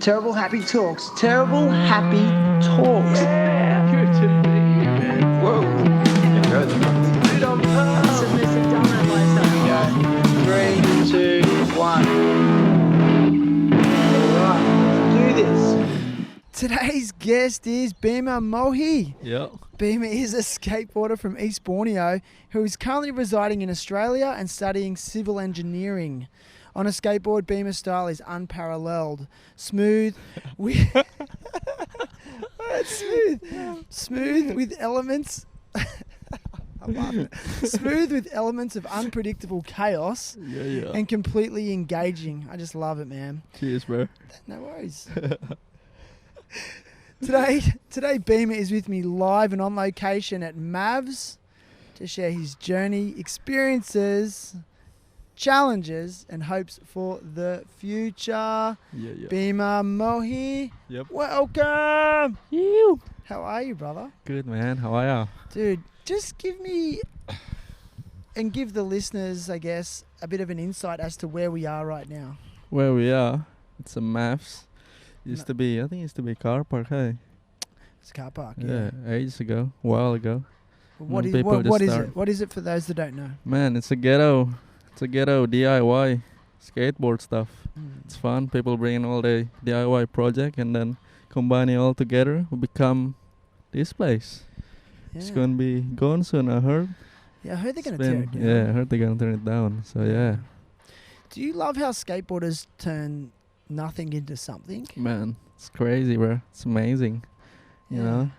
Terrible happy talks. Terrible happy talks. Yeah, good to be here, man. Whoa. Go the Dude, I'm pumped. Submissive donut lifestyle. Go. 3, 2, 1. Alright, let's do this. Today's guest is Bima Moechyi. Yep. Bima is a skateboarder from East Borneo who is currently residing in Australia and studying civil engineering. On a skateboard, Bima's style is unparalleled. Smooth with smooth with elements smooth with elements of unpredictable chaos and completely engaging. I just love it, man. Cheers, bro. No worries. Today Bima is with me live and on location at MAVS to share his journey, experiences, challenges and hopes for the future. Bima Moechyi. Yep. Welcome. You. How are you, brother? Good, man. How are you? Dude, just give me and give the listeners, I guess, a bit of an insight as to where we are right now. Where we are, it's a MAVS. I think it used to be a car park, hey? It's a car park, Yeah, ages ago, a while ago. What is it? What is it for those that don't know? Man, it's a ghetto DIY skateboard stuff. It's fun. People bring in all the DIY project and then combine it all together. We become this place. Yeah. It's going to be gone soon, I heard. Yeah, I heard they're going to tear it down. Yeah, I heard they're going to turn it down. So, yeah. Do you love how skateboarders turn nothing into something? Man, it's crazy, bro. It's amazing. You know?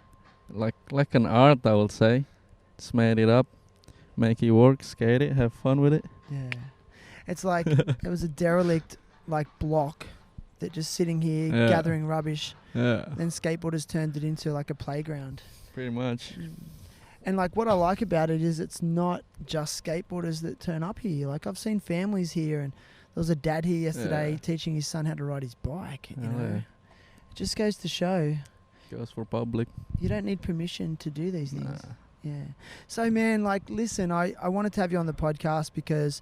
Like an art, I would say. Just made it up. Make it work, skate it, have fun with it. Yeah. It's like it was a derelict block that just sitting here gathering rubbish. Yeah. Then skateboarders turned it into like a playground. Pretty much. And like what I like about it is it's not just skateboarders that turn up here. Like I've seen families here, and there was a dad here yesterday teaching his son how to ride his bike. You know, it just goes to show. Goes for public. You don't need permission to do these things. Nah. Yeah. So, man, listen, I wanted to have you on the podcast because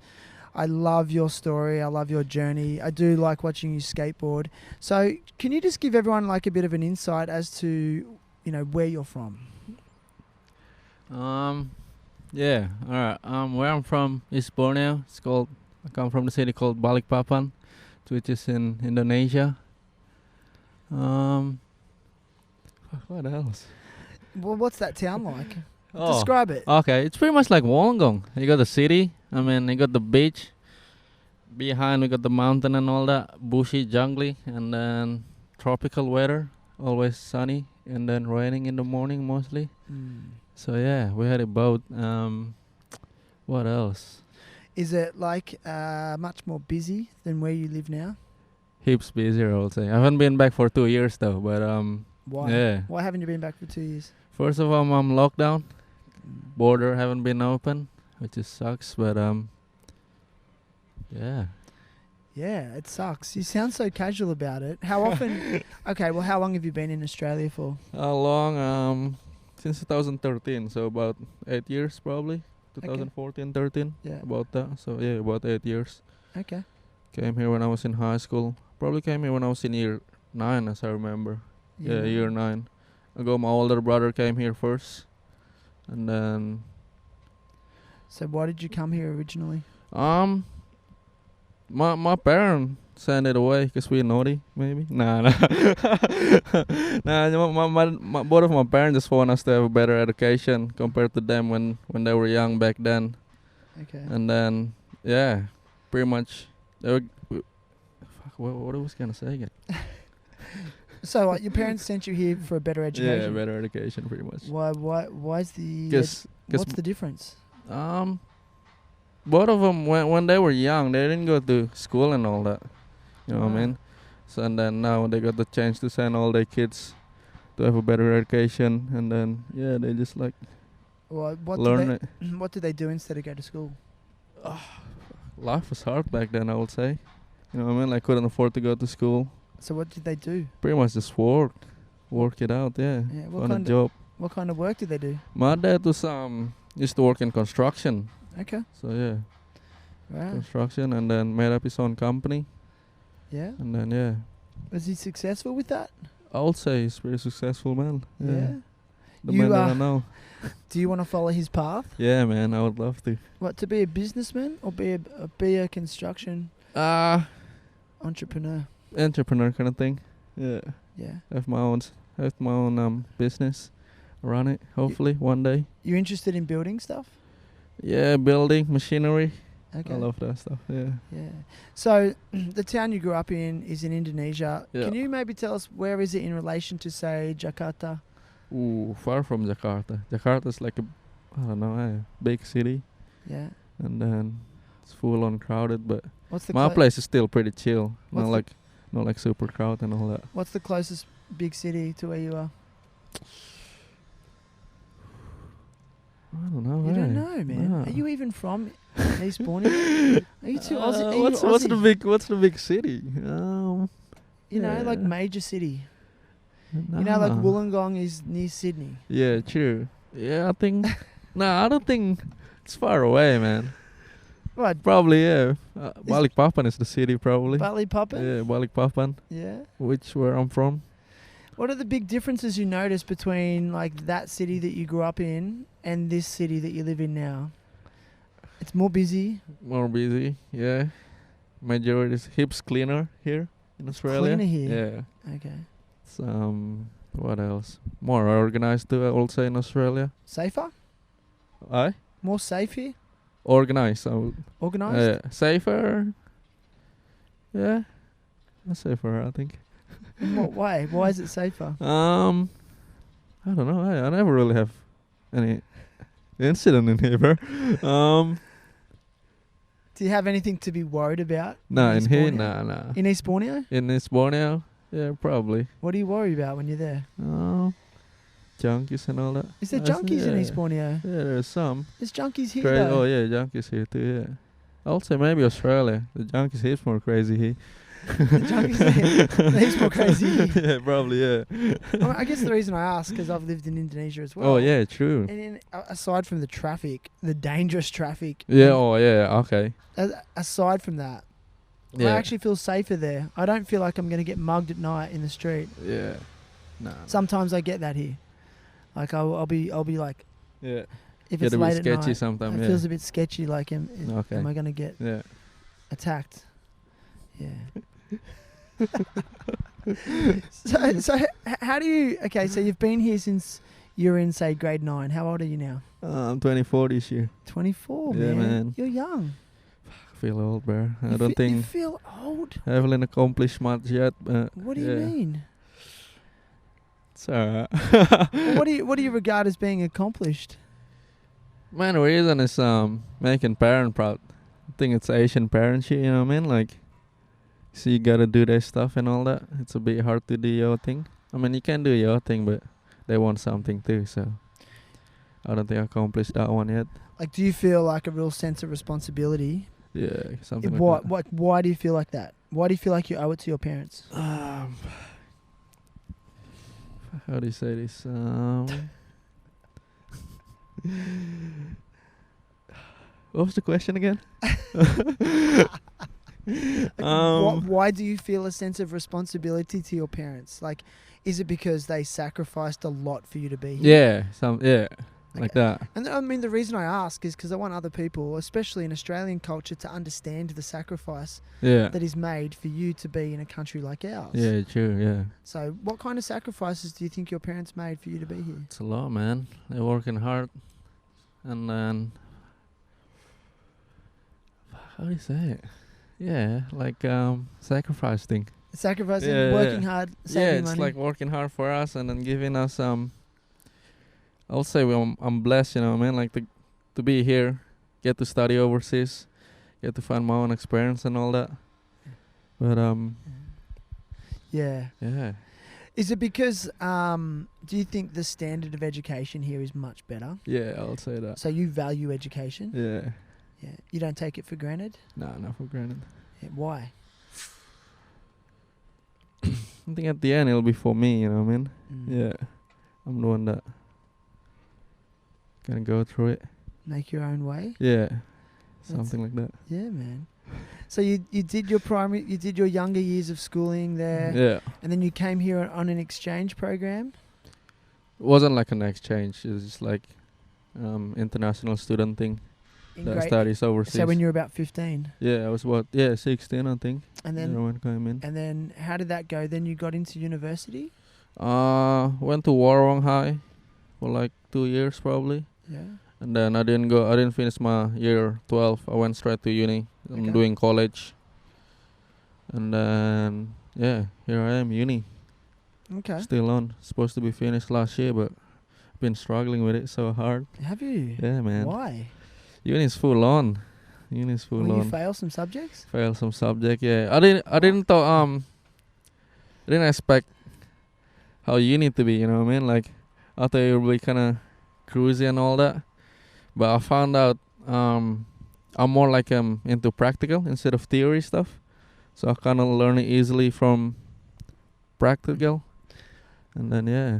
I love your story. I love your journey. I do like watching you skateboard. So can you just give everyone a bit of an insight as to, where you're from? Yeah. All right. Where I'm from, East Borneo. I come from the city called Balikpapan, which is in Indonesia. What else? Well, what's that town like? Describe it. Okay, it's pretty much like Wollongong. You got the city, you got the beach. Behind we got the mountain and all that, bushy, jungly, and then tropical weather, always sunny, and then raining in the morning mostly. So yeah, we had a boat. What else? Is it much more busy than where you live now? Heaps busier, I would say. I haven't been back for 2 years though, but why? Yeah. Why haven't you been back for 2 years? First of all, I'm lockdown. Border haven't been open, which just sucks. But yeah. Yeah, it sucks. You sound so casual about it. How often? Okay, well, how long have you been in Australia for? How long? Since 2013, so about 8 years probably. 2014, 13. Yeah. About that. So yeah, about 8 years. Okay. Came here when I was in high school. Probably came here when I was in year 9, as I remember. Yeah, year 9. My older brother came here first, and then. So why did you come here originally? My parents sent it away because we're naughty, maybe. Nah. My both of my parents just want us to have a better education compared to them when they were young back then. Okay. And then pretty much they were. What was I gonna say again? So your parents sent you here for a better education? Yeah, better education, pretty much. Why's the... what's the difference? Both of them, when they were young, they didn't go to school and all that. You know what I mean? So, and then now they got the chance to send all their kids to have a better education. And then, they just learn it. What did they do instead of go to school? Life was hard back then, I would say. You know what I mean? Couldn't afford to go to school. So what did they do? Pretty much just work it out, What kind of job. What kind of work did they do? My dad was used to work in construction. Okay. So yeah. Wow. Construction, and then made up his own company. Yeah. And then Was he successful with that? I would say he's pretty successful, man. Yeah. The You, man that I know. Do you want to follow his path? Yeah, man, I would love to. What, to be a businessman or be a construction entrepreneur? Entrepreneur kind of thing. Yeah. Yeah. Have my own business, run it. Hopefully one day. You interested in building stuff? Yeah, building machinery. Okay. I love that stuff. Yeah. Yeah. So the town you grew up in is in Indonesia. Yeah. Can you maybe tell us where is it in relation to, say, Jakarta? Ooh, far from Jakarta. Jakarta's like a big city, Yeah. and then it's full on crowded. But What's the my place is still pretty chill. What's Not like super crowd and all that. What's the closest big city to where you are? I don't know. You don't know, man. Nah. Are you even from East Borneo? Are you too Aussie? Are you What's Aussie? what's the big city? You know, like yeah. major city. You know, like Wollongong is near Sydney. Yeah, true. Yeah, I think. I don't think it's far away, man. What? Probably, yeah. Balikpapan is the city, probably. Balikpapan? Yeah, Balikpapan, Yeah. where I'm from. What are the big differences you notice between like that city that you grew up in and this city that you live in now? It's more busy. More busy, yeah. Majority is heaps cleaner here in Australia. Cleaner here. Yeah. Okay. It's, what else? More organized too, I would say, in Australia. Safer? Aye? More safe here? Organized. Organised? Safer. Yeah. Safer, I think. In what way? Why is it safer? I don't know. I never really have any incident in here, bro. Do you have anything to be worried about? No, in East here, Borneo? nah. In East Borneo? In East Borneo, yeah, probably. What do you worry about when you're there? Junkies and all that. Is there That's- junkies in yeah. East Borneo? Yeah, there's some. There's junkies here Crazy. though. Oh yeah, junkies here too. Yeah. I'll say maybe Australia. The junkies here's more crazy here. The junkies here. He's more crazy here. Yeah, probably. Yeah. I guess the reason I ask because I've lived in Indonesia as well. Oh yeah, true. And aside from the traffic, the dangerous traffic. Yeah. Oh yeah. Okay. Aside from that, I Yeah. actually feel safer there. I don't feel like I'm going to get mugged at night in the street. Yeah. Nah. Sometimes I get that here. Like I'll be like, Yeah. if Get it's a late bit at sketchy night, sometimes. it Yeah. feels a bit sketchy. Like, am Okay. I going to get Yeah. attacked? Yeah. so how do you? Okay, so you've been here since you were in, say, grade 9. How old are you now? I'm 24 this year. 24, Yeah, man. man. You're young. I feel old, bro. I You don't fe- You think feel old. I haven't accomplished much yet. But What do you yeah. mean? It's alright. Well, what do you regard as being accomplished? Man, the reason is making parent proud. I think it's Asian parent shit, you know what I mean? Like, so you gotta do their stuff and all that. It's a bit hard to do your thing. I mean, you can do your thing, but they want something too, so I don't think I accomplished that one yet. Like, do you feel like a real sense of responsibility? Yeah, something like that. Why do you feel like that? Why do you feel like you owe it to your parents? How do you say this? What was the question again? Why do you feel a sense of responsibility to your parents? Like, is it because they sacrificed a lot for you to be here? Yeah, like that. And I mean, the reason I ask is because I want other people, especially in Australian culture, to understand the sacrifice Yeah. that is made for you to be in a country like ours. Yeah, true, yeah. So what kind of sacrifices do you think your parents made for you to be here? It's a lot, man. They're working hard. And then, how do you say it? Yeah, like sacrifice thing. Sacrificing, Yeah, working yeah. hard, Yeah, saving it's money. like working hard for us and then giving us I'll say I'm blessed, you know what I mean? Like to be here, get to study overseas, get to find my own experience and all that. But Yeah. yeah. Is it because, do you think the standard of education here is much better? Yeah, I'll say that. So you value education? Yeah. Yeah. You don't take it for granted? Nah, not for granted. Yeah. Why? I think at the end it'll be for me, you know what I mean? Mm. Yeah. I'm the one that gonna go through it. Make your own way? Yeah. Something like that. Yeah, man. So you did your primary, you did your younger years of schooling there, Yeah. and then you came here on an exchange program. It wasn't like an exchange. It was just like international student thing In that grade, studies overseas. so when you were about 15, yeah, I was 16, I think. and then when I came in. and then how did that go? Then you got into university. Went to Warrawong High for like 2 years probably. Yeah. And then I didn't finish my year 12. I went straight to uni. I'm Okay. doing college. And then, yeah, here I am, uni. Okay. Still on. Supposed to be finished last year, but been struggling with it so hard. Have you? Yeah, man. Why? Uni's full on. Uni's full Will on. you fail some subjects? Fail some subject, yeah. I didn't expect how uni to be, you know what I mean? Like, I thought it would be kind of cruisy and all that. But I found out I'm more like into practical instead of theory stuff. So I kind of learn it easily from practical. And then, yeah.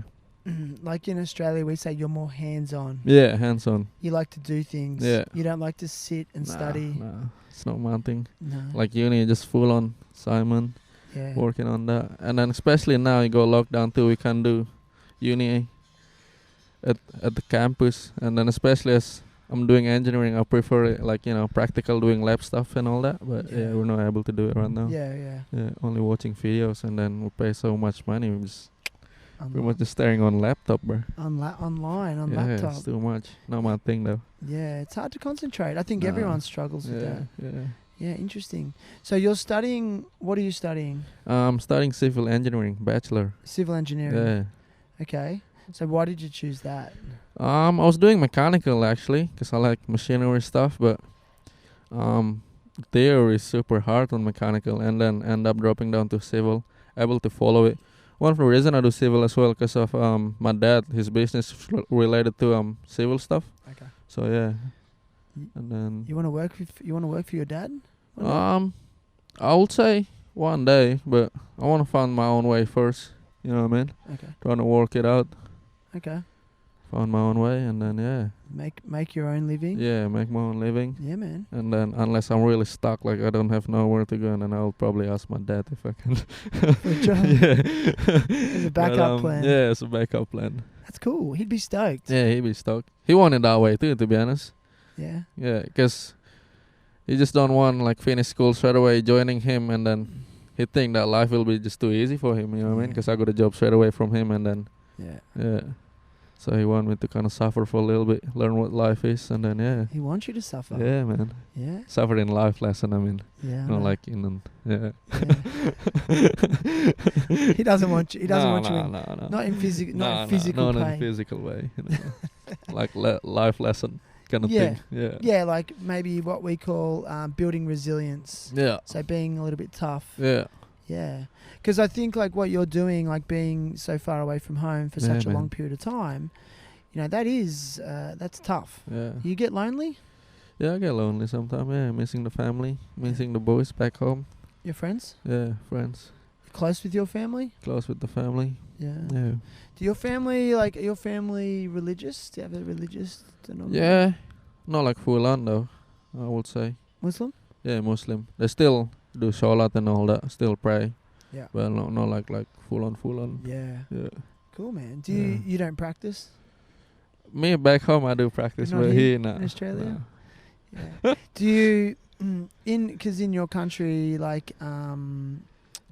Like in Australia, we say you're more hands-on. Yeah, hands-on. You like to do things. Yeah. You don't like to sit and study. Nah, it's not my thing. No. Like uni, just full on Simon, Yeah. working on that. And then especially now you go lockdown too, we can do uni at the campus. And then especially as I'm doing engineering, I prefer it, like, you know, practical, doing lab stuff and all that. But yeah, Yeah. we're not able to do it right now. Yeah. Yeah, only watching videos, and then we pay so much money. We're just pretty much Online, just staring on laptop, bro. online on Yeah, laptop. it's too much. Not my thing though. Yeah, it's hard to concentrate. I think Nah. everyone struggles with Yeah, that. yeah. Yeah, interesting. So you're studying. What are you studying? I'm studying civil engineering, bachelor. Civil engineering. Yeah. Okay. So why did you choose that? I was doing mechanical actually, 'cause I like machinery stuff, but theory is super hard on mechanical, and then end up dropping down to civil, able to follow it. One of the reason I do civil as well, 'cause of my dad, his business related to civil stuff. Okay. So yeah, Y- and then You want to work for your dad? One day? I would say one day, but I want to find my own way first. You know what I mean? Okay. Trying to work it out, Okay. find my own way, and then yeah, Make your own living. yeah, make my own living. Yeah, man. And then unless I'm really stuck, like I don't have nowhere to go, and then I'll probably ask my dad if I can. For a job. Yeah. As a backup plan. Yeah, it's a backup plan. That's cool. He'd be stoked. Yeah, he'd be stoked. He wanted that way too, to be honest. Yeah. Yeah, 'cause he just don't want like finish school straight away, joining him, and then he think that life will be just too easy for him. You know what I mean? Yeah. 'Cause I got a job straight away from him, and then Yeah. yeah. So he want me to kind of suffer for a little bit, learn what life is, and then yeah. He wants you to suffer. Yeah, man. Yeah. Suffering life lesson. I mean, Yeah. I not know. like in yeah. He doesn't want you. He doesn't want you in, no. not in physical, not in physical not in pain. a physical way. You know. Like life lesson kind of Yeah. thing. Yeah. Yeah, like maybe what we call building resilience. Yeah. So being a little bit tough. Yeah. Yeah. Because I think like what you're doing, like being so far away from home for Yeah, such a man. long period of time, you know, that's tough. Yeah. You get lonely? Yeah, I get lonely sometimes. Yeah, missing the family, missing the boys back home. Your friends? Yeah, friends, You're close with your family? close with the family. Yeah. Yeah. Do your family, like, are your family religious? Do you have a religious denomination? Yeah. Not like full on though, I would say. Muslim? Yeah, Muslim. They still do salat and all that, still pray. Yeah. But not like full on. Yeah. Yeah. Cool, man. Do Yeah. you don't practice Me back home I do practice, You're not but here here nah, in Australia? nah. Yeah. Do you because in your country, like,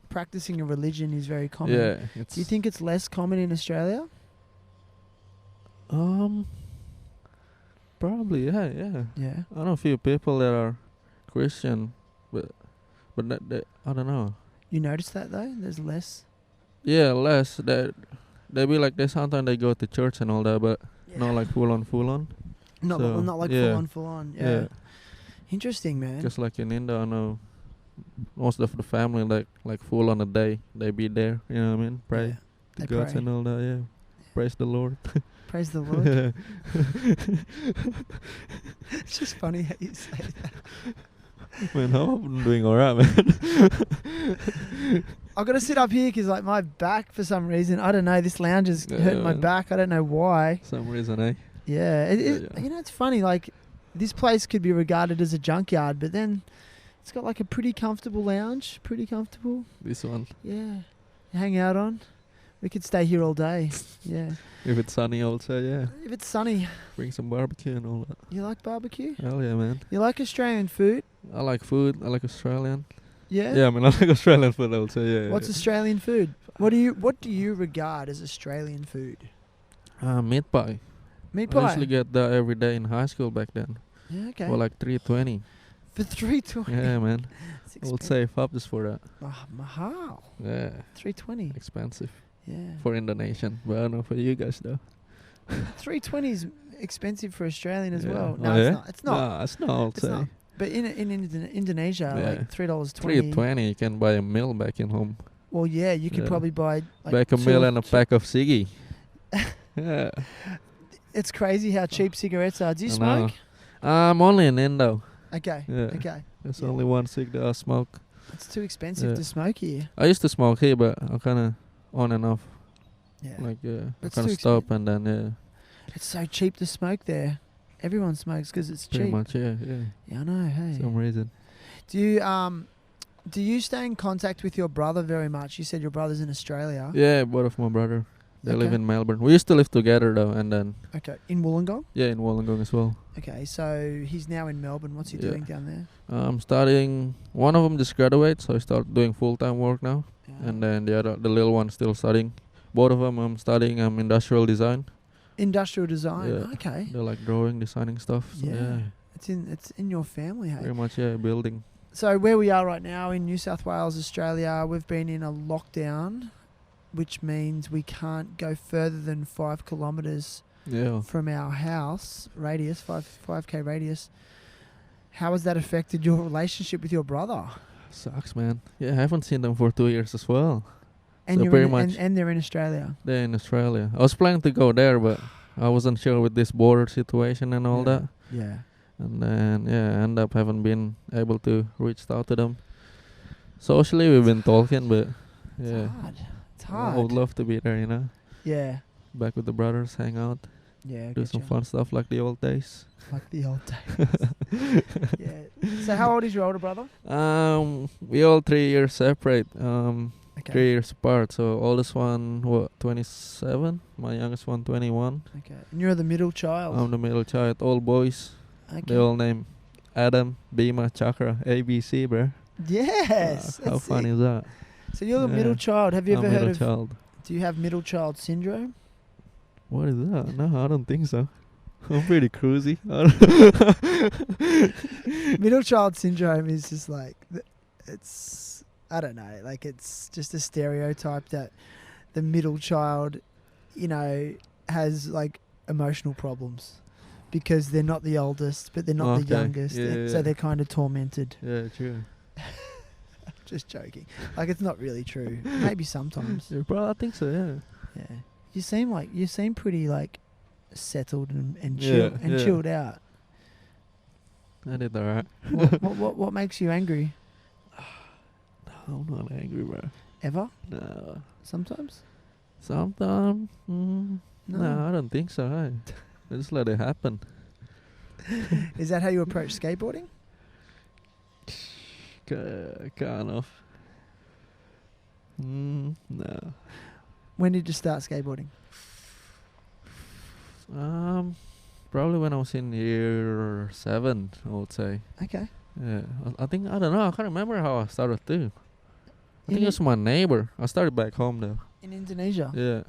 practicing a religion is very common. Yeah. Do you think it's less common in Australia? Probably, yeah. Yeah. I know a few people that are Christian, but that I don't know. You notice that though? There's less. Yeah, less that they be like they sometimes they go to church and all that, but not like full on. Not so, not like yeah. full on. Yeah. Interesting, man. Just like in India, I know most of the family like full on a day they be there. You know what I mean? Pray Yeah. to They God pray. and all that. Yeah. Praise the Lord. Praise the Lord. It's just funny how you say that. Man, I'm doing alright, man. I've got to sit up here because like my back for some reason, I don't know, this lounge is Yeah, hurting my man. back. I don't know why. Some reason, eh? Yeah, Yeah. You know, it's funny. Like this place could be regarded as a junkyard, but then It's got like a pretty comfortable lounge. Pretty comfortable. This one. Yeah. Hang out on. We could stay here all day. Yeah. If it's sunny, also, yeah. If it's sunny. Bring some barbecue and all that. You like barbecue? Hell yeah, man. You like Australian food? I like food. I like Australian. Yeah? Yeah, I mean, I like Australian food also, yeah. What's Australian food? What do you regard as Australian food? Meat pie. Meat I pie? usually get that every day in high school back then. Yeah, okay. For like $3.20. For $3.20? Yeah, man. It's I would save up just for that. Mahal. Yeah. $3.20. Expensive. Yeah. For Indonesian. But I don't know for you guys though. $3.20 is expensive for Australian as Yeah. well. Oh, No, yeah? it's not. It's not. No, it's not, I'll It's say. not. But in Indonesia, Yeah. like $3.20. $3.20 you can buy a meal back in home. Well, yeah, you could Yeah. probably buy like Back a two meal or and a two- pack of ciggy. Yeah. It's crazy how cheap cigarettes are. Do you I know. smoke? I'm only in Indo. Okay. Yeah. Okay. There's Yeah. only one cig that I smoke. It's too expensive Yeah. to smoke here. I used to smoke here, but I'm kind of on and off. Yeah. Like, I It's kind too of stop and then, yeah, It's so cheap to smoke there. Everyone smokes because it's pretty cheap. much, yeah. Yeah, I know. Hey. Some reason. Do you stay in contact with your brother very much? You said your brother's in Australia. Yeah, both of my brother. They live Okay. in Melbourne. We used to live together though, and then, Okay. In Wollongong? yeah, in Wollongong as well. Okay, so he's now in Melbourne. What's he Yeah. doing down there? I'm studying. One of them just graduated, so I start doing full-time work now. And then the little one still studying. Both of them, I'm studying industrial design. Industrial design. Yeah. Okay. They're like drawing, designing stuff. So Yeah. yeah, It's in your family, hey. very much, yeah, building. So where we are right now in New South Wales, Australia, we've been in a lockdown, which means we can't go further than 5 kilometres Yeah. from our house radius, 5k radius. How has that affected your relationship with your brother? Sucks, man. Yeah, I haven't seen them for 2 years as well. And So you're pretty in, much- and they're in Australia. They're in Australia. I was planning to go there, but I wasn't sure with this border situation and all that. Yeah. And then, yeah, I end up haven't been able to reach out to them. Socially, we've been talking, but It's yeah, hard. It's I hard. would love to be there, you know. Yeah. Back with the brothers, hang out, Yeah. do some fun stuff like the old days. Like the old days. Yeah. So how old is your older brother? We all 3 years separate. Okay. 3 years apart. So oldest one, 27. My youngest one, 21. Okay. And you're the middle child. I'm the middle child. All boys. Okay. They all name Adam, Bima, Chakra, ABC, bro. Yes. How that's fun sick. is that? So you're the Yeah. middle child. Have you I'm ever heard middle of? child. Do you have middle child syndrome? What is that? No, I don't think so. I'm pretty cruisy. Middle child syndrome is just like it's. I don't know. Like it's just a stereotype that the middle child, has like emotional problems because they're not the oldest, but they're not the Okay. youngest, Yeah, and yeah. so they're kind of tormented. Yeah, true. Just joking. Like it's not really true. Maybe sometimes. Yeah, bro, I think so, yeah. Yeah. You seem pretty like settled and Yeah, chill and yeah. chilled out. I did alright. What makes you angry? I'm not angry, bro. Ever? No. Sometimes? Sometimes, No. no, I don't think so, hey. I just let it happen. Is that how you approach skateboarding? Kind of. No. When did you start skateboarding? Probably when I was in year 7, I would say. Okay. Yeah, I think, I don't know, I can't remember how I started too. I think In- it was my neighbor. I started back home though. In Indonesia? Yeah.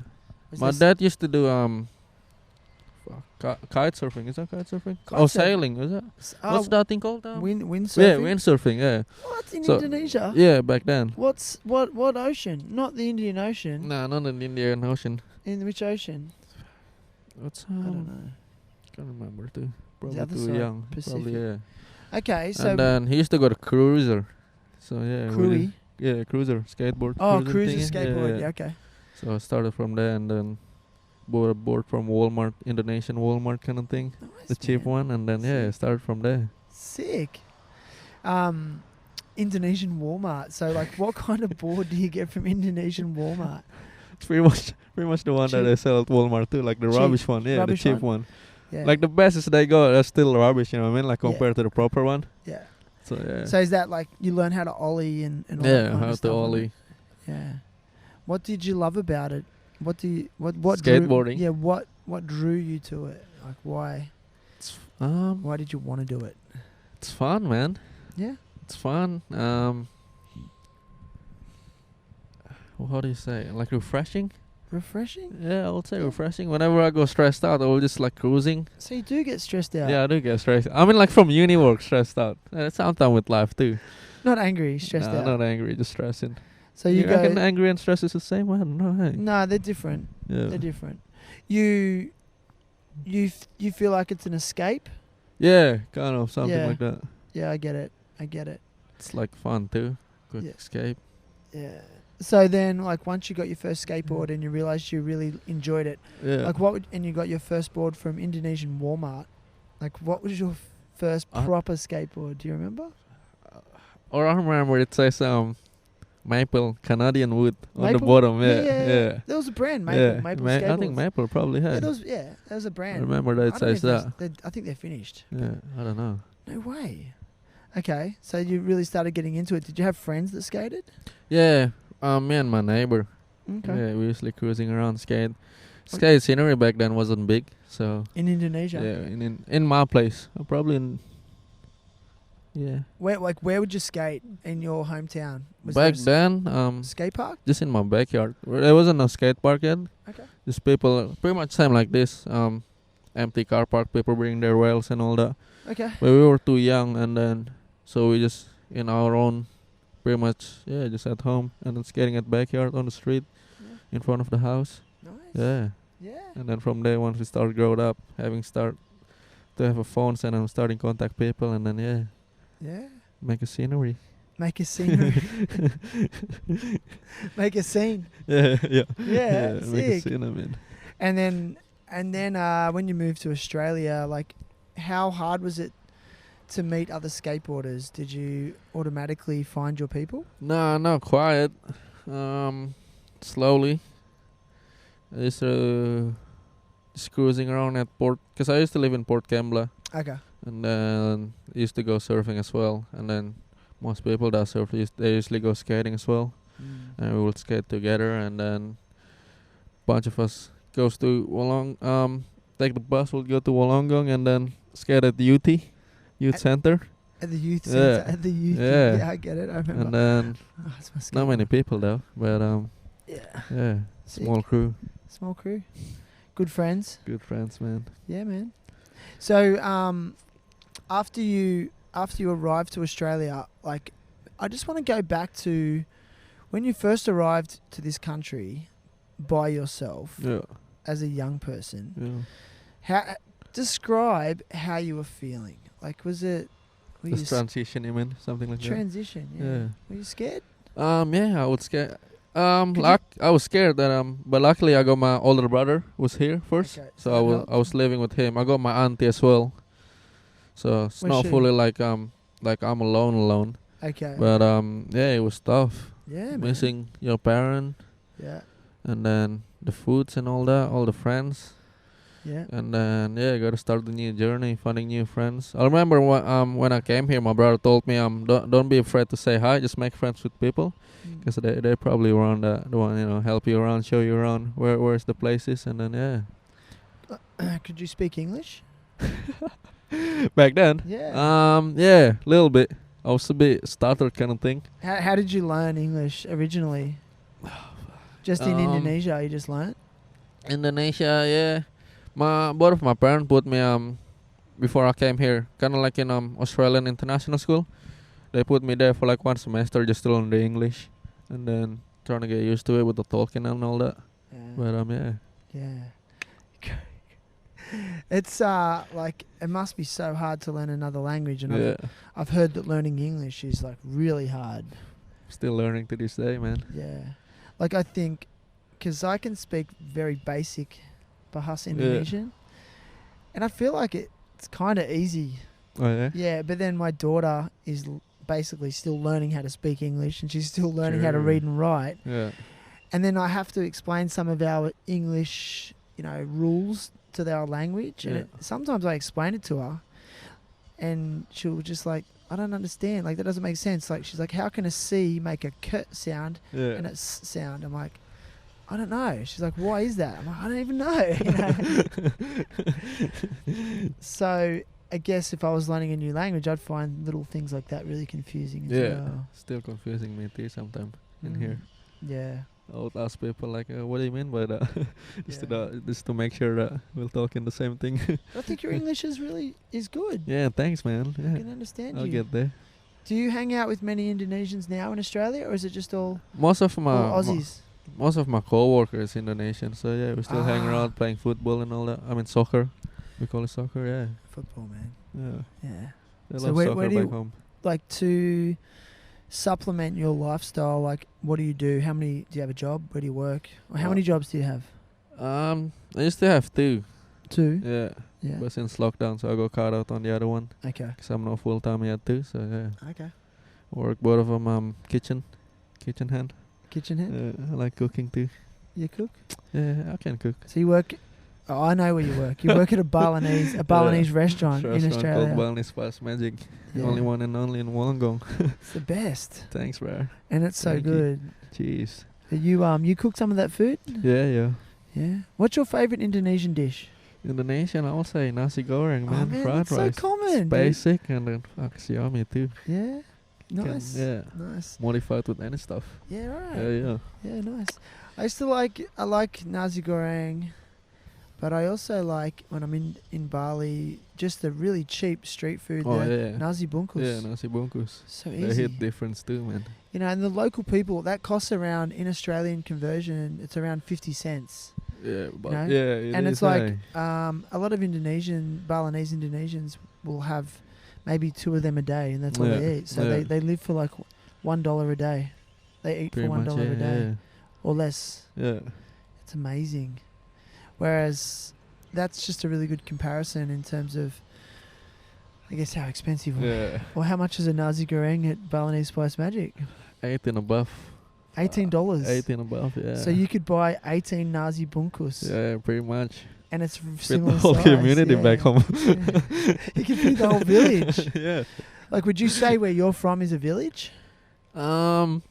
Was My this- dad used to do kite surfing. Is that kite surfing? Kite Oh, surfing. sailing. Is that? What's that thing called? Windsurfing? Yeah, windsurfing. Yeah. What in So- Indonesia? Yeah, back then. What ocean? Not the Indian Ocean. Nah, not in the Indian Ocean. In which ocean? What's I don't know. Can't remember too. Probably other too side, young. Pacific. Probably, yeah. Okay, so And then he used to go to cruiser. So yeah. we Cruise. did- Yeah, cruiser skateboard. Oh, cruising cruiser thingy. skateboard. Yeah, okay. So I started from there and then bought a board from Walmart, Indonesian Walmart kind of thing, the Nice, cheap man. one, and then yeah, started from there. Sick. Indonesian Walmart. So, like, what kind of board do you get from Indonesian Walmart? It's pretty much the one that Cheap. they sell at Walmart too, like the Cheap. rubbish one, yeah, Rubbish the cheap one. Yeah. Like the best is they got, that's still rubbish, you know what I mean? Like Yeah. compared to the proper one. yeah. So yeah. So is that like you learn how to ollie and all that Yeah, kind how of to stuff on it? ollie. Yeah. What did you love about it? What Skateboarding. What drew you to it? Like why? Why did you want to do it? It's fun, man. Yeah. It's fun. How do you say? Like refreshing? Refreshing? Yeah, I would say Yeah. refreshing. Whenever I go stressed out, I will just like cruising. So you do get stressed out. Yeah, I do get stressed. I mean, like from uni work, stressed out. Sometimes with life too. Not angry, stressed out. Not angry, just stressing. So you reckon go. angry and stress is the same? I don't know. Hey. No, they're different. Yeah. They're different. You feel like it's an escape? Yeah, kind of something Yeah. like that. Yeah, I get it. It's like fun too. Good Yeah. escape. Yeah. So then, like, once you got your first skateboard and you realized you really enjoyed it, Yeah. like, and you got your first board from Indonesian Walmart. Like, what was your first Uh, proper skateboard? Do you remember? Or I remember it says maple Canadian wood on the Maple? bottom. Yeah. Yeah. There was a brand, Maple skateboards. I think Maple probably Yeah, had. there was a I brand. remember that it I don't says know if that. I think they're finished. Yeah, I don't know. No way. Okay, so you really started getting into it. Did you have friends that skated? Yeah, me and my neighbor. Okay. Yeah, we usually cruising around skate. Skate scenery back then wasn't big, so In Indonesia. yeah, in my place, probably in. Yeah. Where would you skate in your hometown? Was Back there a then, skate park? just in my backyard. There wasn't a skate park yet. Okay. Just people, pretty much same like this. Empty car park. People bring their rails and all that. Okay. But we were too young, and then so we just in our own, pretty much just at home and then skating at backyard on the street, in front of the house. Nice. Yeah. Yeah. And then from there, once we started growing up, start to have a phones, and I'm starting contact people, and then Yeah. make a scenery. Make a scenery. Make a scene. Yeah. Yeah. Make a Sick. scene. I mean. And then when you moved to Australia, like, how hard was it to meet other skateboarders? Did you automatically find your people? No, not quiet. Slowly. I used to just cruising around at Port, because I used to live in Port Kembla, Okay. and then used to go surfing as well. And then most people that surf, they usually go skating as well, and we would skate together. And then bunch of us goes to Wollongong. Take the bus, we'll go to Wollongong, and then skate at the youth center. At the youth Yeah. centre. At the youth. Yeah. Yeah, I get it. I remember. And then Oh, it's my not many skateboard. people though, but Yeah. yeah, Sick. small crew, Small crew. Good friends. good friends, man. Yeah, man. So, after you arrived to Australia, like, I just want to go back to when you first arrived to this country by yourself Yeah, as a young person. yeah. How describe how you were feeling? Like, were you This transition, you mean something like transition? Yeah. Yeah. Were you scared? that? Yeah, I would scare. Could I was scared that but luckily I got my older brother was here first, Okay, so that I was living with him. I got my auntie as well, so it's Where's not she? fully like I'm alone. Okay. But yeah, it was tough. Yeah, man. Missing your parent, Yeah. and then the foods and all that, all the friends. Yeah. And then you gotta start the new journey, finding new friends. I remember when I came here, my brother told me don't be afraid to say hi, just make friends with people, because they probably around the one help you around, show you around where's the places, and then Could you speak English? back then Yeah. little bit. I was a bit stutter kind of thing. How did you learn English originally? Just in Indonesia, you just learnt? Indonesia, yeah. Both of my parents put me before I came here, kind of like in Australian international school. They put me there for like 1 semester just to learn the English, and then trying to get used to it with the talking and all that. But Yeah. It's like, it must be so hard to learn another language, and I've heard that learning English is like really hard. Still learning to this day, man. Yeah. Like, I think, because I can speak very basic Bahasa Indonesian, and I feel like it's kind of easy. Oh yeah. Yeah, but then my daughter is basically still learning how to speak English, and she's still learning how to True. read and write. Yeah. And then I have to explain some of our English, rules to our language. And Yeah. sometimes I explain it to her, and she'll just like, I don't understand. Like, that doesn't make sense. Like, she's like, how can a C make a K sound Yeah. and a S sound? I'm like, I don't know. She's like, why is that? I'm like, I don't even know. You know? So I guess if I was learning a new language, I'd find little things like that really confusing as Yeah. well. Still confusing me too sometimes in Mm. here. Yeah. I would ask people like, what do you mean by that? Yeah. Just to make sure that we'll talk in the same thing. I think your English is good. Yeah, thanks, man. I Yeah, can understand I'll you. get there. Do you hang out with many Indonesians now in Australia, or is it just all Most of my Aussies? most of my co-workers Indonesian, so yeah, we still hang Ah. around playing football and all that. I mean soccer. We call it soccer, yeah. Football, man. Yeah. Yeah. They So love where soccer do back you- home. Like, to supplement your lifestyle, like, what do you do? How many do you have a job? Where do you work? Or how many jobs do you have? I used to have 2. 2. Yeah. Yeah. But since lockdown, so I got cut out on the other one. Okay. Cause I'm not full time yet too, so yeah. Okay. Work both of them. Kitchen hand. Kitchen hand. I like cooking too. You cook. Yeah, I can cook. So you work. Oh, I know where you work. You work at a Balinese restaurant in Restaurant Australia. called Balinese Spice Magic. Yeah. Only one and only in Wollongong. It's the best, Thanks, bro. and it's so Thank you. good. Jeez. But you cook some of that food. Yeah. Yeah. What's your favorite Indonesian dish? Indonesian, I would say nasi goreng, man. Oh man, Fried it's so rice. common. It's dude. basic and then it's yummy too. Yeah. Can- Nice. yeah. Nice. Modified with any stuff. Yeah. Right. Yeah. Yeah, nice. I like nasi goreng, but I also like, when I'm in Bali, just the really cheap street food. Oh the yeah. nasi bungkus. Yeah, nasi bungkus. So They easy. hit difference too, man. You know, and the local people, that costs around, in Australian conversion, it's around 50 cents. Yeah, but know? yeah, And is, it's like, eh? a lot of Balinese Indonesians will have maybe 2 of them a day, and that's all Yeah, they eat. So yeah. they live for like $1 a day. They eat Pretty for $1 much, a day or less. Yeah. It's amazing. Whereas that's just a really good comparison in terms of, I guess, how expensive. Yeah. Or how much is a nasi goreng at Balinese Spice Magic? 18 above. $18. 18 above, yeah. So you could buy 18 nasi bungkus, Yeah, pretty much. and it's With similar the whole size, community yeah. back home. Yeah. You could feed the whole village. Yeah. Like, would you say where you're from is a village? Kind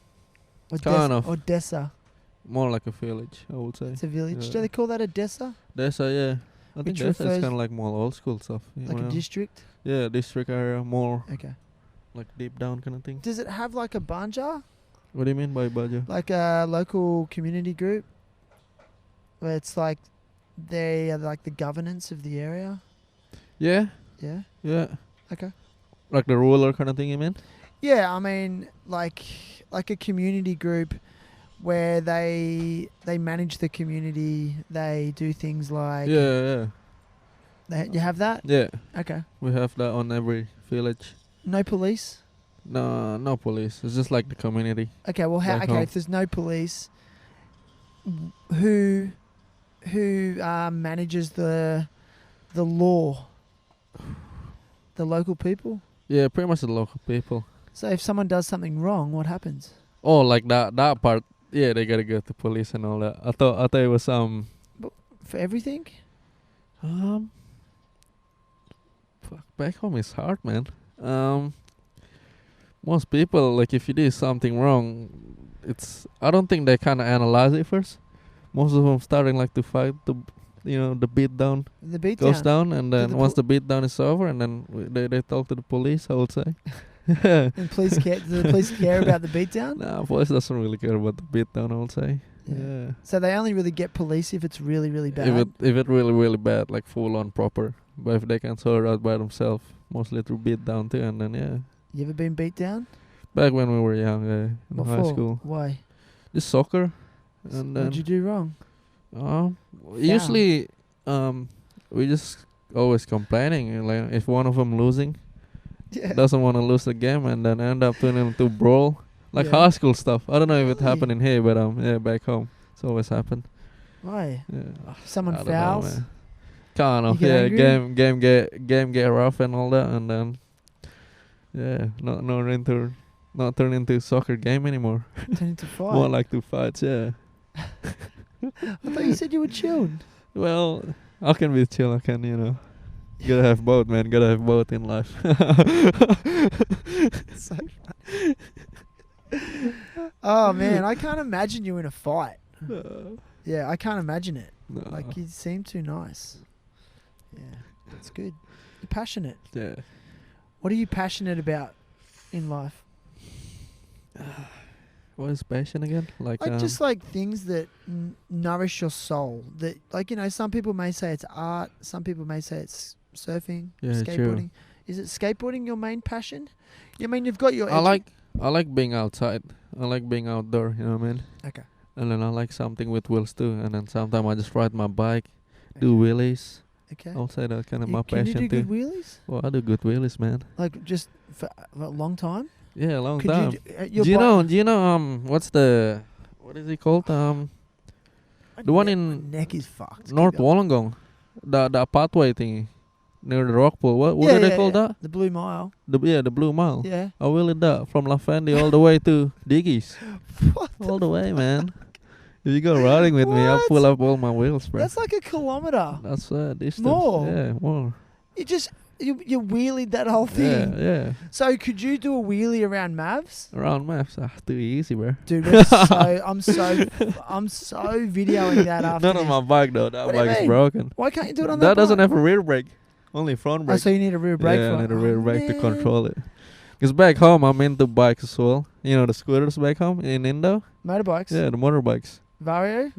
of. Or desa? More like a village, I would say. It's a village. Yeah. Do they call that a desa? That's yeah. I think Which that's refers- kind of like more old school stuff. Like a district? Yeah, district area, more Okay. like deep down kind of thing. Does it have like a banja? What do you mean by Baja? Like a local community group? Where it's like they are like the governance of the area? Yeah, Yeah? yeah. Okay. Like the ruler kind of thing, you mean? Yeah, I mean, like a community group where they manage the community. They do things like Yeah. you have that. Yeah, Okay. we have that on every village. No police. No police. It's just like the community. Okay. Well, how? Back Okay. home. If there's no police, who manages the law? The local people. Yeah, pretty much the local people. So if someone does something wrong, what happens? Oh, like that part. Yeah, they gotta go to police and all that. I thought it was For everything? Fuck, back home is hard, man. Most people, like, if you do something wrong, I don't think they kind of analyze it first. Most of them starting like to fight the beat down The beat goes down, and then the once the beat down is over, and then they talk to the police, I would say. And police care. Do the police care about the beatdown? Nah, police doesn't really care about the beat down, I would say. Yeah. So they only really get police if it's really, really bad. If it really, really bad, like full on proper. But if they can sort it out by themselves, mostly through beat down too, and then yeah. You ever been beat down? Back when we were young, in What high for? school. Why? Just soccer. And What'd you do wrong? usually, we just always complaining. Like if one of them losing, Yeah. doesn't want to lose the game, and then end up turning into brawl, like Yeah. high school stuff. I don't know if it Really? happened in here, but yeah, back home it's always happened. Why? Yeah. Someone I don't know, fouls? man. Kind of, You get yeah. angry? Game get rough and all that, and then not turn into soccer game anymore. Turn into fight. More like two fights, yeah. I thought you said you were chilled. Well, I can be chill. I can, Gotta have both, man. Gotta have both in life. So funny. Oh man, I can't imagine you in a fight. Yeah, I can't imagine it. No. Like you seem too nice. Yeah, that's good. You're passionate. Yeah. What are you passionate about in life? What is passion again? Like Just like things that nourish your soul. That like some people may say it's art. Some people may say it's surfing, Yeah, skateboarding. Is it skateboarding your main passion? I mean, you've got your. I like being outside. I like being outdoor. You know what I mean? Okay. And then I like something with wheels too. And then sometimes I just ride my bike, do wheelies. Okay. Outside, that's kind of my Can you passion do too. good wheelies? Well, I do good wheelies, man. Like just for a long time? Yeah, a long Could time. you Do you know what is it called? The one in neck is fucked. North Keep going. Wollongong, the pathway thingy near the rock pool. What do they call that? The Blue Mile. The Blue Mile. Yeah. I wheeled that from Lafandi all the way to Diggy's. What All the way, man. If you go riding with me, I'll What? pull up all my wheels, bro. That's like a kilometre. That's distance. More? Yeah, more. You wheelied that whole thing. Yeah. So could you do a wheelie around MAVS? Around maps, too easy, bro. Dude, I'm so videoing that after. Not on this. my bike though. That What do you bike is mean? broken. Why can't you do it on That that? doesn't bike? have a rear brake. Only front Oh, brake. so you need a rear brake Yeah, for I it. need a rear Oh, brake to man. control it. Because back home, I'm into bikes as well. You know the scooters back home in Indo? Motorbikes. Yeah, the motorbikes. Vario.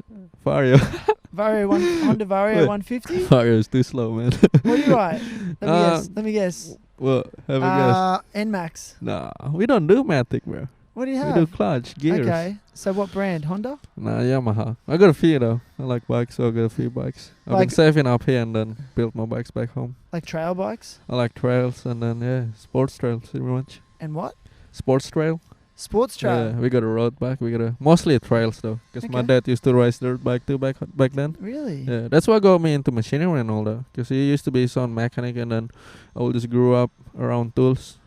Vario. Honda Vario Wait. 150. Vario is too slow, man. What do you write? Let me guess. What? Have a guess. NMAX. Nah, we don't do Matic, bro. What do you We have? do clutch, gears. Okay. So what brand? Honda? Nah, Yamaha. I got a few though. I like bikes, so I got a few bikes. I've Like- been saving up here and then built my bikes back home. Like trail bikes? I like trails and then sports trails pretty much. And what? Sports trail. Sports trail. Yeah, we got a road bike. We got a mostly trails though, because my Okay. dad used to race dirt bike too back then. Really? Yeah, that's what got me into machinery and all that. Because he used to be some mechanic, and then I just grew up around tools,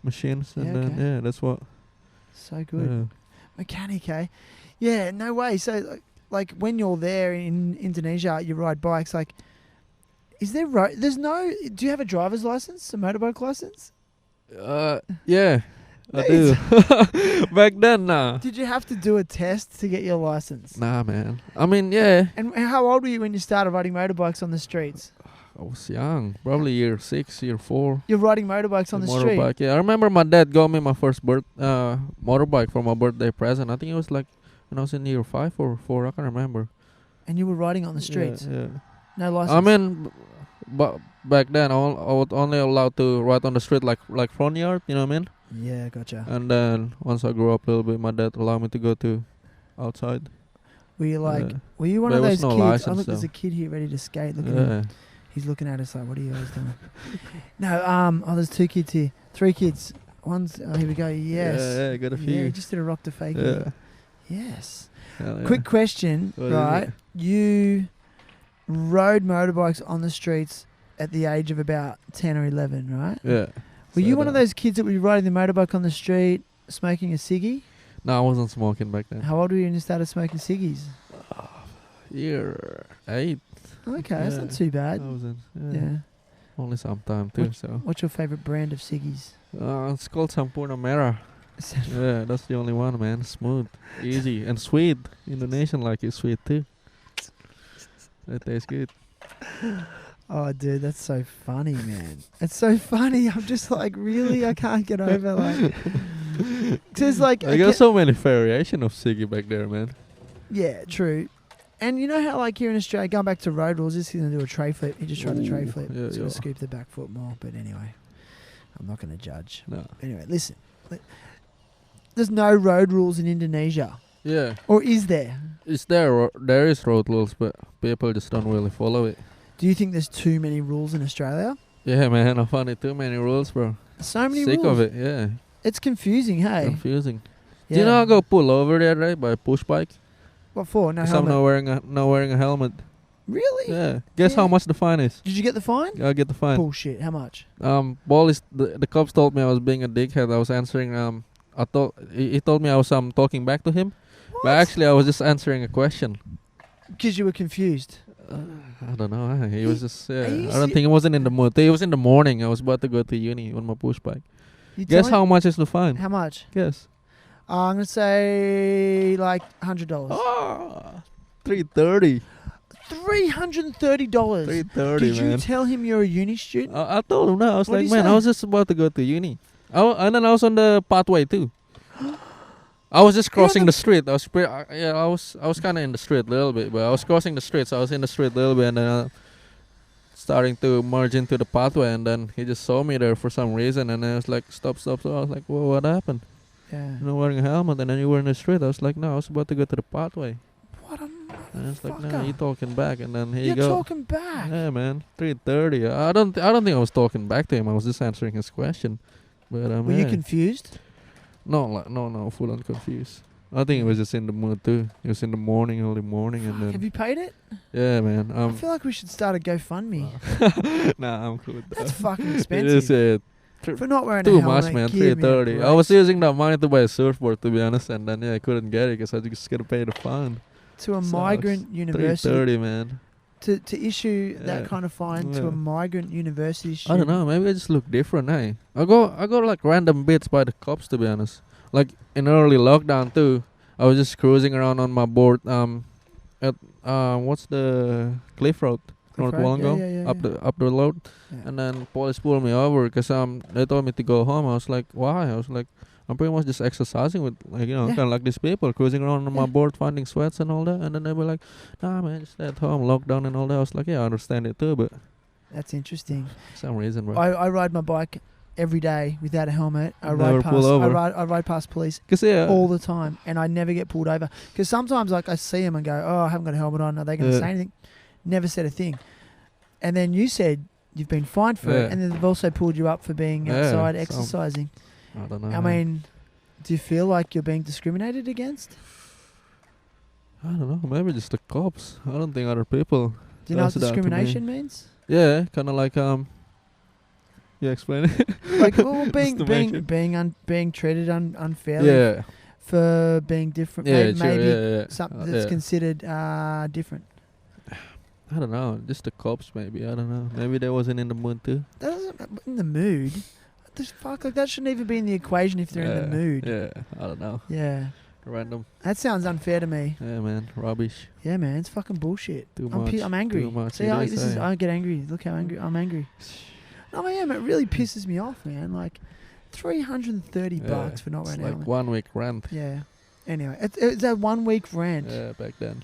machines, and Yeah, then okay. that's what. So good. Yeah. Mechanic, eh? Yeah, no way. So like when you're there in Indonesia, you ride bikes. Like, is there there's no? Do you have a driver's license, a motorbike license? Yeah, I do. Back then, nah. Did you have to do a test to get your license? Nah, man. I mean, yeah. And how old were you when you started riding motorbikes on the streets? I was young, probably year 6, year 4. You're riding motorbikes on the street. Motorbike, yeah. I remember my dad got me my first motorbike for my birthday present. I think it was like when I was in year 5 or 4. I can't remember. And you were riding on the streets. Yeah. No license. I mean, but back then I was only allowed to ride on the street like front yard. You know what I mean? Yeah, gotcha. And then once I grew up a little bit, my dad allowed me to go to outside. Were you like? Yeah. Were you one There of was those no kids? license, Oh, look, there's though. a kid here ready to skate. Look at Yeah. him. He's looking at us like, what are you guys doing? No, there's 2 kids here. 3 kids. One's, here we go. Yes. Yeah, got a few. Yeah, just did a rock to fake Yeah. it. Yes. Hell yeah. Quick question, What is right? it? You rode motorbikes on the streets at the age of about 10 or 11, right? Yeah. Were you So one of those kids that would be riding the motorbike on the street, smoking a ciggy? No, I wasn't smoking back then. How old were you when you started smoking ciggies? Year 8. Okay, that's Yeah. not too I bad. wasn't. Yeah. Only some time too. So What's your favorite brand of ciggies? it's called Sampurna Merah. Yeah, that's the only one, man. Smooth, easy, and sweet. Indonesian like it sweet too. That tastes good. Oh, dude, that's so funny, man. It's so funny. I'm just like, really? I can't get over like. Cause like, I got so many variation of ciggy back there, man. yeah, true. And you know how like here in Australia, going back to road rules, this is gonna do a tray flip. He just tried the tray Ooh, flip. yeah, Sort of yeah. scoop the back foot more. But anyway, I'm not gonna judge. No. Anyway, listen. There's no road rules in Indonesia, Yeah, or is there? it's there. There is road rules, but people just don't really follow it. Do you think there's too many rules in Australia? Yeah, man. I found it too many rules, bro. So many Sick rules. of it. Yeah, It's confusing, hey. confusing. Yeah. Do you know I got pulled over there, right, by a push bike? What for? No 'Cause I'm helmet. not wearing a helmet. Really? Yeah. Guess Yeah. how much the fine is? Did you get the fine? I get the fine. Bullshit. How much? The cops told me I was being a dickhead. I was answering. I thought he told me I was talking back to him, but actually I was just answering a question. Because you were confused. I don't know. He was just. are you I don't think he wasn't in the mood. It was in the morning. I was about to go to uni on my push bike. You Guess tell how him- much is the fine? How much? Guess. I'm gonna say like $100. Oh, $330. $330. $330, Did man. you tell him you're a uni student? I told him that. I was What'd like, he man, say? I was just about to go to uni. And then I was on the pathway too. I was just You're on crossing the- the street. I was kind of in the street a little bit, but I was crossing the street. So I was in the street a little bit, and then starting to merge into the pathway. And then he just saw me there for some reason, and then I was like, stop. I was like, well, what happened? Yeah. You're not wearing a helmet, and then you were in the street. I was like, no, I was about to go to the pathway. What a And it's like, no, motherfucker. you talking back, and then here You're you go. talking back. Yeah, man, 330. I don't think I was talking back to him. I was just answering his question. But Were you yeah. confused? No, full on confused. I think he was just in the mood too. It was in the morning, early morning, and Have then you paid it? yeah, man. I feel like we should start a GoFundMe. Nah, I'm cool with that. That's fucking It is expensive. For not wearing a too helmet. much, man. Give me a 330. I was break. using that money to buy a surfboard, to be honest, and then I couldn't get it because I just gotta pay the fine. To a Sucks. migrant university. 330, man. To issue that Yeah. kind of fine to Yeah. a migrant university I student. don't know. Maybe I just look different, hey. I got like random bits by the cops, to be honest. Like in early lockdown too. I was just cruising around on my board. At what's the Cliff Road, North Road? Wollongong, Yeah, up the road, Yeah. and then police pulled me over because they told me to go home. I was like, why? I was like, I'm pretty much just exercising with like Yeah. kind of like these people cruising around on my Yeah. board, finding sweats and all that. And then they were like, nah, man, just stay at home, lockdown and all that. I was like, yeah, I understand it too, but That's interesting. for some reason, bro. I ride my bike every day without a helmet. I Never ride pull past. over. I ride past police Cause yeah, all the time, and I never get pulled over. Because sometimes, like, I see them and go, "Oh, I haven't got a helmet on. Are they going to Yeah. say anything?" Never said a thing. And then you said you've been fined for it, Yeah. and then they've also pulled you up for being Yeah, outside some- exercising. I don't know. I mean, do you feel like you're being discriminated against? I don't know. Maybe just the cops. I don't think other people. Do you know what Does that to me. discrimination means? Yeah, kind of like Yeah, explain it. Like, well, Just to make it- being treated unfairly Yeah. for being different. Yeah, maybe true, maybe yeah. something that's yeah. considered different. I don't know. Just the cops, maybe. I don't know. Maybe they wasn't in the mood too. That doesn't in the mood. What the fuck? Like that shouldn't even be in the equation if they're in the mood. Yeah, I don't know. Yeah. Random. That sounds unfair to me. Yeah, man. Rubbish. Yeah, man, it's fucking bullshit. Too I'm, much. I'm angry. Too much. See, It I, is, this is eh? I get angry. Look how angry I'm angry. No, I am. It really pisses me off, man. Like, $330 Yeah, for not It's wearing a like helmet. 1 week rent. Yeah. Anyway, it's a 1 week rent. Yeah, back then.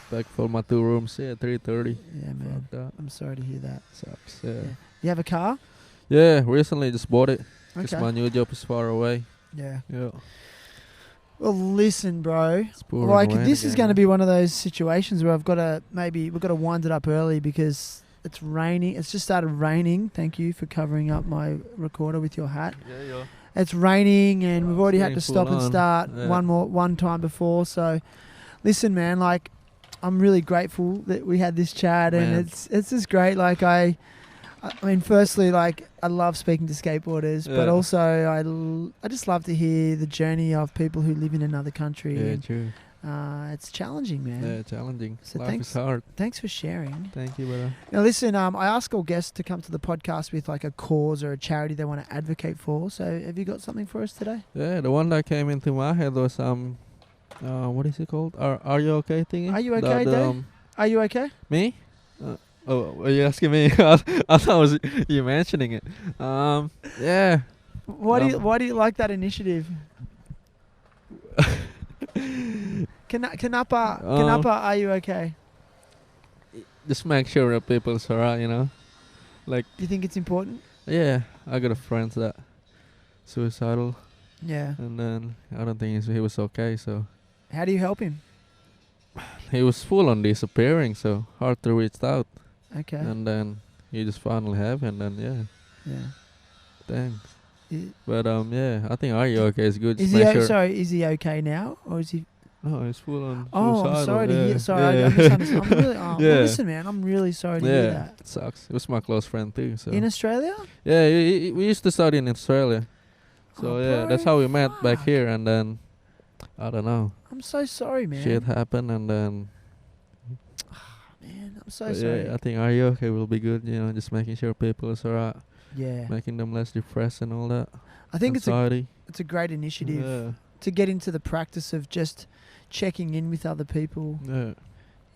Back for my 2 rooms. Yeah, 330. Yeah, man. Fuck that. I'm sorry to hear that. Sucks. Yeah. Yeah. You have a car? Yeah, recently just bought it. Because Okay. my new job is far away. Yeah. Yeah. Well, listen, bro. It's pouring Like, rain this is again, going to man. be one of those situations where we've got to wind it up early because it's raining. It's just started raining. Thank you for covering up my recorder with your hat. Yeah, yeah. It's raining, and we've already had to getting stop full and on. start Yeah. one time before. So, listen, man. Like, I'm really grateful that we had this chat, and Man. it's just great. Like, I mean, firstly, like, I love speaking to skateboarders, but Yeah. also I just love to hear the journey of people who live in another country. Yeah, and, true. it's challenging, man. Yeah, challenging. So Life thanks- is hard. Thanks for sharing. Thank you, brother. Now, listen, I ask all guests to come to the podcast with like a cause or a charity they want to advocate for. So, have you got something for us today? Yeah, the one that came into my head was what is it called? Are you okay thingy? Are you okay, Dave? Are you okay? Me? Oh, are you asking me? I thought it was you mentioning it. Yeah. Why do you like that initiative? Kanapa, are you okay? Just make sure that people's alright, you know. Like, Do you think it's important? yeah, I got a friend that suicidal, Yeah. and then I don't think he was okay. So How do you help him? he was full on disappearing, so hard to reach out. Okay. And then you just finally have, and then Yeah. thanks. I- But yeah, I think are you okay is good. Is Just he make sure. sorry? Is he okay now, or is he? No, he's full on. Oh, I'm suicidal, sorry to yeah. hear. Sorry, I yeah. misunderstood. I'm really. Oh, well, Yeah. listen, man. I'm really sorry to hear Yeah, that. it sucks. It was my close friend too. So In Australia? yeah, we used to study in Australia. So Oh, yeah, that's bro, how we met back fuck. here, and then I don't know, I'm so sorry, man. shit happened, and then Man. man. I'm so But sorry. yeah, I think Are You Okay will be good. You know, just making sure people is alright, Yeah. making them less depressed and all that. I think Anxiety. it's a great initiative Yeah. to get into the practice of just checking in with other people. Yeah.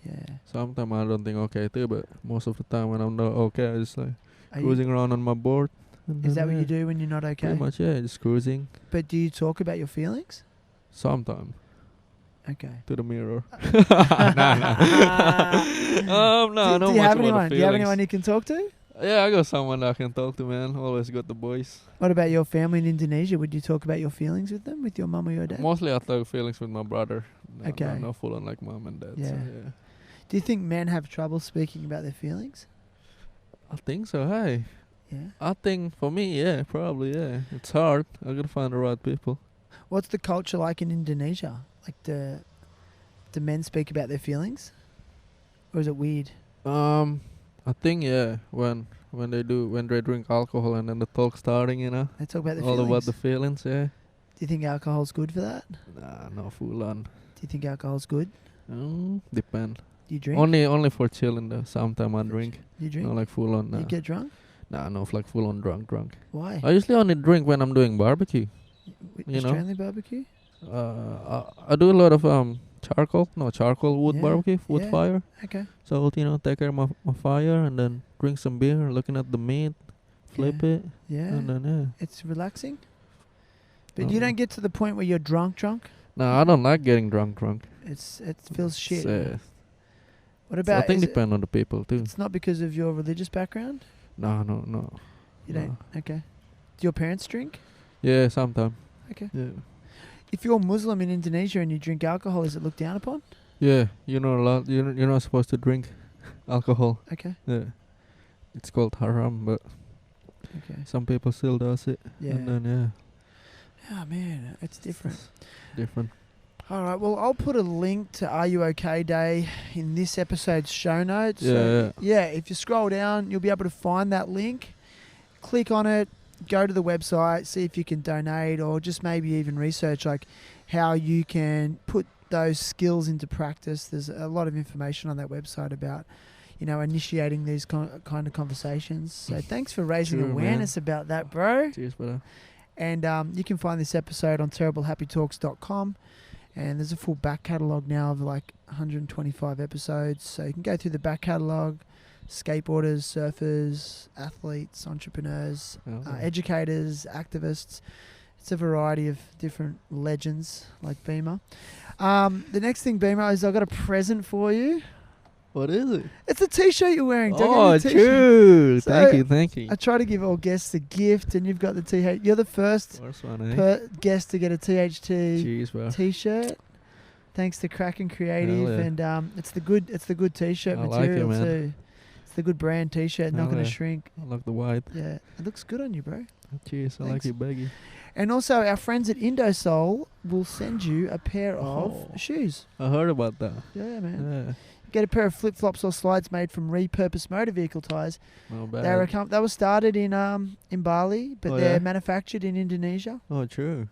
Yeah. Sometimes I don't think okay too, but most of the time when I'm not okay, I just like Are you- cruising around on my board. and is then, that what you yeah, do when you're not okay? Pretty much, yeah, just cruising. But do you talk about your feelings? Sometime Okay. to the mirror. do, No, not do you much have about anyone? the Do you have feelings. anyone you can talk to? Yeah, I got someone that I can talk to, man. Always got the boys. What about your family in Indonesia? Would you talk about your feelings with them, with your mum or your dad? Mostly I talk feelings with my brother. No, Okay. No full on like mom and dad. So, Yeah. yeah. Do you think men have trouble speaking about their feelings? I think so, hey. Yeah. I think for me, yeah, probably, yeah. It's hard. I gotta find the right people. What's the culture like in Indonesia? Like, do men speak about their feelings, or is it weird? I think yeah, when they drink alcohol and then the talk starting, you know, They talk about their all feelings. about the feelings, yeah. Do you think alcohol's good for that? Nah, not full on. Do you think alcohol's good? Depend. Do you drink? Only for chilling though. Sometimes I drink. You drink? Not like full on. Nah. You get drunk? Nah, no, like full on drunk. Why? I usually only drink when I'm doing barbecue. you know. Australian barbecue? I do a lot of charcoal wood Yeah, barbecue, wood yeah. fire. Okay. So take care of my fire and then drink some beer, looking at the meat, flip it, Yeah. and then It's relaxing. But you don't get to the point where you're drunk. Nah, I don't like getting drunk. It feels shit. So, What I about? think is it- depend on the people too. It's not because of your religious background. No. You don't. Okay. Do your parents drink? Yeah, sometimes. Okay. Yeah. If you're Muslim in Indonesia and you drink alcohol, is it looked down upon? Yeah, you're not supposed to drink alcohol. Okay. Yeah. It's called haram, but Okay. some people still does it. Yeah. And then Oh man, it's different. different. All right. Well, I'll put a link to Are You OK Day in this episode's show notes. Yeah, Yeah. If you scroll down, you'll be able to find that link. Click on it. Go to the website. See if you can donate, or just maybe even research like how you can put those skills into practice. There's a lot of information on that website about, initiating these kind of conversations. So thanks for raising True, awareness about that, bro. Cheers, brother. And you can find this episode on terriblehappytalks.com. And there's a full back catalogue now of like 125 episodes. So you can go through the back catalogue. Skateboarders, surfers, athletes, entrepreneurs, educators, activists. It's a variety of different legends like Bima. The next thing, Bima, is I've got a present for you. What is it? It's a T-shirt you're wearing. Don't Oh, get me a T-shirt. true. So, Thank you. I try to give all guests a gift, and you've got the T-shirt. You're the first First one, eh? guest to get a THT Cheers, bro. T-shirt. Thanks to Kraken Creative, Hell yeah. and it's the good T-shirt I like material it, man. too. It's the good brand T-shirt, not Hell going to yeah. shrink. I like the white. Yeah, it looks good on you, bro. Cheers. I like Thanks. your baggy. And also, our friends at Indosol will send you a pair of Oh. shoes. I heard about that. Yeah, man. Yeah. Get a pair of flip-flops or slides made from repurposed motor vehicle tyres. Not bad. They were started in Bali, but Oh, they're yeah? manufactured in Indonesia. Oh, true.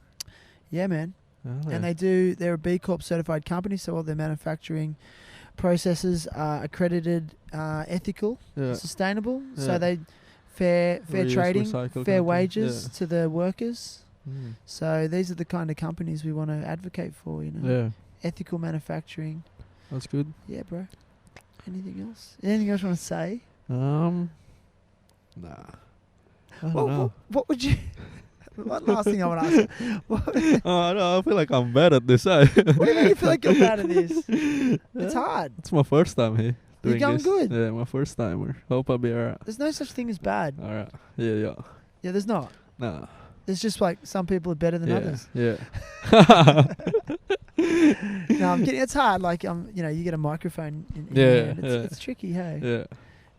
Yeah, man. Oh, And yeah. they're a B Corp certified company, so all their manufacturing processes are accredited, ethical, Yeah. sustainable. Yeah. So they fair Reuse, trading, recycle fair company. wages Yeah. to the workers. Mm. So these are the kind of companies we want to advocate for. Yeah. Ethical manufacturing. That's good. Yeah, bro. Anything else? Anything else you want to say? Nah. I don't know. What would you? One last thing I want to ask. You. Oh, no, I feel like I'm bad at this. What do you mean you feel like you're bad at this? It's hard. It's my first time here You're doing going this. good. Yeah, my first timer. Hope I'll be alright. There's no such thing as bad. Alright. Yeah. Yeah, there's not. Nah. There's just like some people are better than others. Yeah. No, I'm kidding. It's hard. Like you get a microphone in Yeah, your hand. yeah. It's tricky. Hey. Yeah.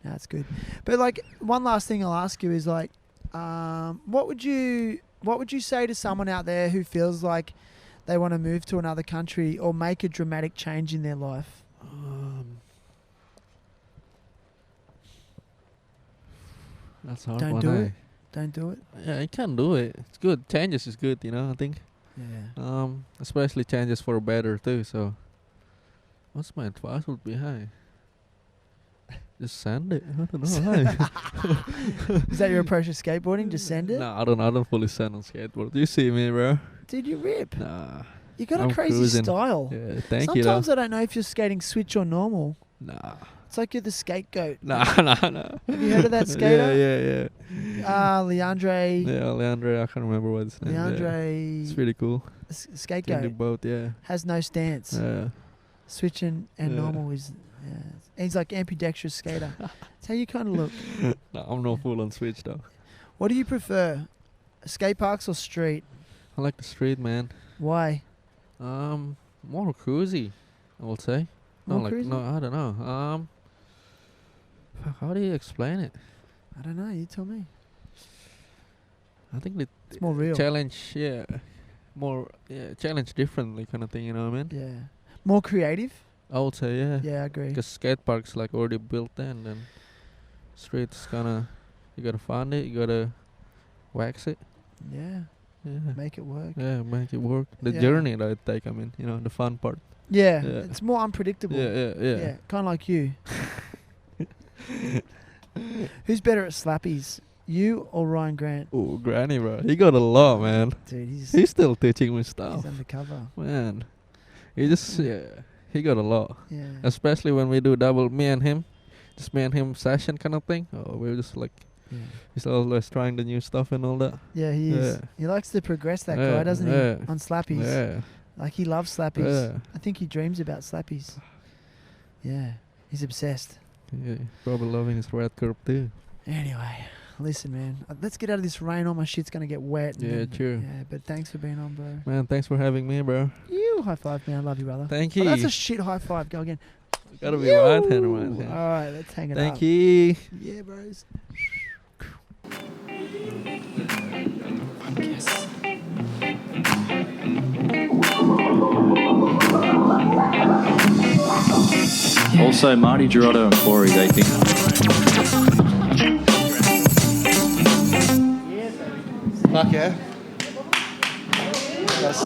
No, it's good. But like one last thing I'll ask you is like, what would you say to someone out there who feels like they want to move to another country or make a dramatic change in their life? That's hard. Don't one, do eh? it. Don't do it. Yeah, you can do it. It's good. Changes is good, I think. Yeah. Especially changes for better too. So, what's my advice would be? Hey, Just sand it. I don't know. Is that your approach to skateboarding? Just send it? Nah, I don't fully sand on skateboard. You see me, bro? Dude, you rip. Nah. You got a I'm crazy cruising. style. Yeah, thank you. Sometimes I don't know if you're skating switch or normal. Nah. It's like you're the scapegoat. Nah. Nah. Have you heard of that skater? Yeah. Leandre. Yeah, Leandre. I can't remember what his name. Yeah. Leandre. It's pretty cool. Doing Scapegoat. both. Yeah. Has no stance. Yeah. Switching and Yeah. normal is. Yeah. He's like ambidextrous skater. That's how you kind of look. Nah, I'm no full on switch though. What do you prefer? Skate parks or street? I like the street, man. Why? More cruisy, I would say. More No, cruisy? no, I don't know. How do you explain it? I don't know. You tell me. I think the It's more real. challenge, challenge differently kind of thing. You know what I mean? Yeah. More creative? I would say, yeah. Yeah, I agree. Because skate park's like already built in, and street's kinda, you gotta find it, you gotta wax it. Yeah. Yeah. Make it work. Yeah, make it work. The Yeah. journey that I take, I mean, the fun part. Yeah. Yeah. It's more unpredictable. Yeah. Kind of like you. Who's better at slappies? You or Ryan Grant? Oh, Granny, bro. He got a lot, man. Dude, He's still teaching me stuff. he's undercover. Man. He just, he got a lot. Yeah. Especially when we do double, me and him session kind of thing. Oh, we're just like, Yeah. he's always trying the new stuff and all that. Yeah, he is. Yeah. He likes to progress, that Yeah, guy, doesn't yeah. he? On slappies. Yeah. Like, he loves slappies. Yeah. I think he dreams about slappies. Yeah. He's obsessed. Yeah. Probably loving his red curb too. Anyway, listen, man. Let's get out of this rain. All my shit's going to get wet. Yeah, and true. Yeah, but thanks for being on, bro. Man, thanks for having me, bro. You high five, man. I love you, brother. Thank Oh, you. that's a shit high five. Go again. Gotta be right hand, right All hand. right, let's hang it up. Thank you. Yeah, bros. Also, Marty, Gerardo, and Corey, they think. Fuck yeah. That's